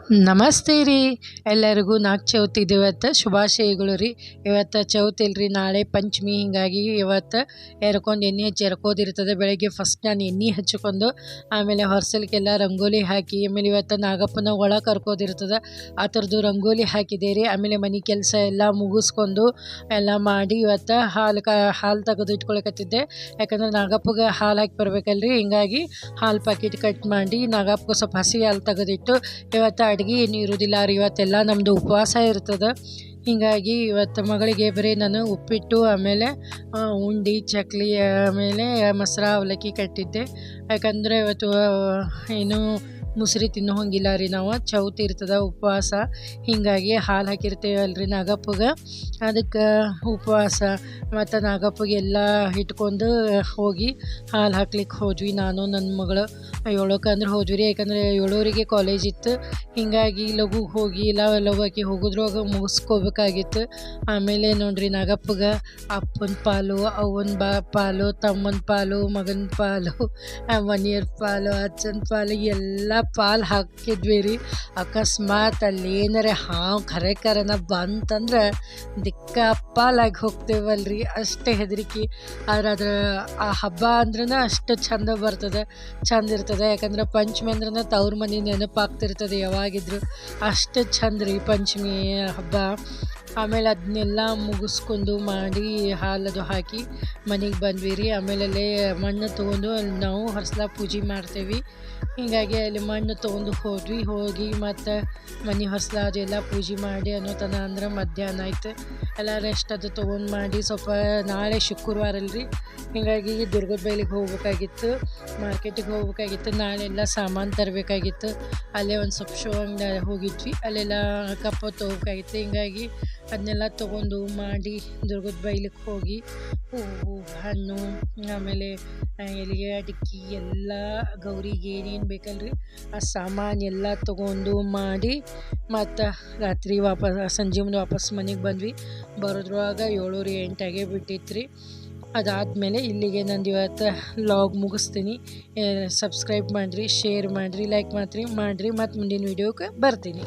ನಮಸ್ತೆ ರೀ ಎಲ್ಲರಿಗೂ ನಾಲ್ಕು ಚೌತಿದು ಇವತ್ತು ಶುಭಾಶಯಗಳು ರೀ. ಇವತ್ತು ಚೌತಿ ಇಲ್ರಿ, ನಾಳೆ ಪಂಚಮಿ. ಹೀಗಾಗಿ ಇವತ್ತು ಎರ್ಕೊಂಡು ಎಣ್ಣೆ ಹಚ್ಚಿ ಎರ್ಕೋದಿರ್ತದೆ. ಬೆಳಗ್ಗೆ ಫಸ್ಟ್ ನಾನು ಎಣ್ಣೆ ಹಚ್ಕೊಂಡು ಆಮೇಲೆ ಹೊರಸಲಿಕ್ಕೆಲ್ಲ ರಂಗೋಲಿ ಹಾಕಿ, ಆಮೇಲೆ ಇವತ್ತು ನಾಗಪ್ಪನ ಒಳ ಕರ್ಕೋದಿರ್ತದೆ. ಆ ಥರದ್ದು ರಂಗೋಲಿ ಹಾಕಿದೆ ರೀ. ಆಮೇಲೆ ಮನೆ ಕೆಲಸ ಎಲ್ಲ ಮುಗಿಸ್ಕೊಂಡು ಎಲ್ಲ ಮಾಡಿ ಇವತ್ತು ಹಾಲು ತೆಗೆದು ಇಟ್ಕೊಳಕತ್ತಿದ್ದೆ. ಯಾಕಂದ್ರೆ ನಾಗಪ್ಪಗೆ ಹಾಲು ಹಾಕಿ ಬರ್ಬೇಕಲ್ರಿ. ಹಿಂಗಾಗಿ ಹಾಲು ಪ್ಯಾಕೆಟ್ ಕಟ್ ಮಾಡಿ ನಾಗಪ್ಪಗೆ ಸ್ವಲ್ಪ ಹಸಿ ಹಾಲು ತೆಗೆದಿಟ್ಟು, ಇವತ್ತು ಅಡುಗೆ ಏನು ಇರೋದಿಲ್ಲ ರೀ. ಇವತ್ತೆಲ್ಲ ನಮ್ಮದು ಉಪವಾಸ ಇರ್ತದೆ. ಹೀಗಾಗಿ ಇವತ್ತು ಮಗಳಿಗೆ ಬರೀ ನಾನು ಉಪ್ಪಿಟ್ಟು, ಆಮೇಲೆ ಉಂಡೆ ಚಕ್ಲಿ, ಆಮೇಲೆ ಮೊಸರು ಅವಲಕ್ಕಿ ಕಟ್ಟಿದ್ದೆ. ಯಾಕಂದರೆ ಇವತ್ತು ಏನು ಮುಸ್ರಿ ತಿನ್ನೋ ಹಂಗಿಲ್ಲ ರೀ. ನಾವು ಚೌತಿ ಇರ್ತದೆ, ಉಪವಾಸ. ಹೀಗಾಗಿ ಹಾಲು ಹಾಕಿರ್ತೀವಲ್ರಿ ನಾಗಪ್ಪಗೆ, ಅದಕ್ಕೆ ಉಪವಾಸ. ಮತ್ತು ನಾಗಪ್ಪಗೆ ಎಲ್ಲ ಇಟ್ಕೊಂಡು ಹೋಗಿ ಹಾಲು ಹಾಕ್ಲಿಕ್ಕೆ ಹೋದ್ವಿ. ನಾನು ನನ್ನ ಮಗಳು 7ಕ್ಕೆ ಅಂದ್ರೆ ಹೋದ್ವಿ ರೀ. ಯಾಕಂದರೆ 7 ಕಾಲೇಜ್ ಇತ್ತು. ಹೀಗಾಗಿ ಲಘು ಹೋಗಿ ಲಘು ಹೋಗೋದ್ರೊಳಗೆ ಮುಗಿಸ್ಕೋಬೇಕಾಗಿತ್ತು. ಆಮೇಲೆ ನೋಡ್ರಿ ನಾಗಪ್ಪಗೆ ಅಪ್ಪನ ಪಾಲು, ಅವ್ವನ ಪಾಲು, ತಮ್ಮನ ಪಾಲು, ಮಗನ ಪಾಲು, ಮನೆಯವ್ರ ಪಾಲು, ಅಜ್ಜನ ಪಾಲು ಎಲ್ಲ ಪಾಲು ಹಾಕಿದ್ವಿ ರೀ. ಅಕಸ್ಮಾತ್ ಅಲ್ಲಿ ಏನಾರೆ ಹಾವು ಕರೆನ ಬಂತಂದ್ರೆ ಪಾಲಾಗಿ ಹೋಗ್ತೇವಲ್ರಿ, ಅಷ್ಟೇ ಹೆದರಿಕೆ. ಆದ್ರೆ ಆ ಹಬ್ಬ ಅಂದ್ರೆ ಅಷ್ಟು ಚಂದ ಬರ್ತದೆ, ಚಂದ ಇರ್ತದೆ. ಯಾಕಂದ್ರೆ ಪಂಚಮಿ ಅಂದ್ರೆ ತವ್ರ ಮನೆ ನೆನಪಾಗ್ತಿರ್ತದೆ ಯಾವಾಗಿದ್ರು. ಅಷ್ಟು ಚಂದ ರೀ ಪಂಚಮಿ ಹಬ್ಬ. ಆಮೇಲೆ ಅದನ್ನೆಲ್ಲ ಮುಗಿಸ್ಕೊಂಡು ಮಾಡಿ ಹಾಲದು ಹಾಕಿ ಮನೆಗೆ ಬಂದ್ವಿ ರೀ. ಆಮೇಲೆ ಅಲ್ಲೇ ಮಣ್ಣು ತೊಗೊಂಡು ನಾವು ಹೊರಸ್ಲ ಪೂಜೆ ಮಾಡ್ತೇವೆ. ಹೀಗಾಗಿ ಅಲ್ಲಿ ಮಣ್ಣು ತೊಗೊಂಡು ಹೋಗಿ ಮತ್ತು ಮನೆ ಹೊಸ್ಲ ಅದೆಲ್ಲ ಪೂಜೆ ಮಾಡಿ ಅನ್ನೋತನ ಅಂದ್ರೆ ಮಧ್ಯಾಹ್ನ ಆಯ್ತು. ಎಲ್ಲ ರೆಸ್ಟ್ ಅದು ತೊಗೊಂಡು ಮಾಡಿ ಸ್ವಲ್ಪ ನಾಳೆ ಶುಕ್ರವಾರ ಅಲ್ರಿ. ಹೀಗಾಗಿ ದುರ್ಗದ ಬೈಲಿಗೆ ಹೋಗ್ಬೇಕಾಗಿತ್ತು, ಮಾರ್ಕೆಟಿಗೆ ಹೋಗ್ಬೇಕಾಗಿತ್ತು. ನಾಳೆ ಎಲ್ಲ ಸಾಮಾನು ತರಬೇಕಾಗಿತ್ತು. ಅಲ್ಲೇ ಒಂದು ಸ್ವಲ್ಪ ಶೋ ಅಂಗಡಿ ಹೋಗಿದ್ವಿ, ಅಲ್ಲೆಲ್ಲ ಕಪ್ಪ ತೊಗೋಬೇಕಾಗಿತ್ತು. ಹೀಗಾಗಿ ಅದನ್ನೆಲ್ಲ ತೊಗೊಂಡು ಮಾಡಿ ದುರ್ಗದ ಬೈಲಿಗೆ ಹೋಗಿ ಹೂವು, ಹಣ್ಣು, ಆಮೇಲೆ ಎಲೆಗೆ ಅಡಿಕೆ ಎಲ್ಲ ಗೌರಿಗೆ ಏನೇನು ಬೇಕಲ್ರಿ ಆ ಸಾಮಾನು ಎಲ್ಲ ತೊಗೊಂಡು ಮಾಡಿ ಮತ್ತು ರಾತ್ರಿ ಸಂಜೆ ಮುಂದೆ ವಾಪಸ್ ಮನೆಗೆ ಬಂದ್ವಿ. ಬರೋದ್ರೊಳಗೆ 7 8 ಬಿಟ್ಟಿತ್ತು ರೀ. ಅದಾದಮೇಲೆ ಇಲ್ಲಿಗೆ ನಂದು ಇವತ್ತು ಲಾಗ್ ಮುಗಿಸ್ತೀನಿ. ಸಬ್ಸ್ಕ್ರೈಬ್ ಮಾಡಿರಿ, ಶೇರ್ ಮಾಡಿರಿ, ಲೈಕ್ ಮಾಡಿರಿ ಮತ್ತು ಮುಂದಿನ ವೀಡಿಯೋಕ್ಕೆ ಬರ್ತೀನಿ.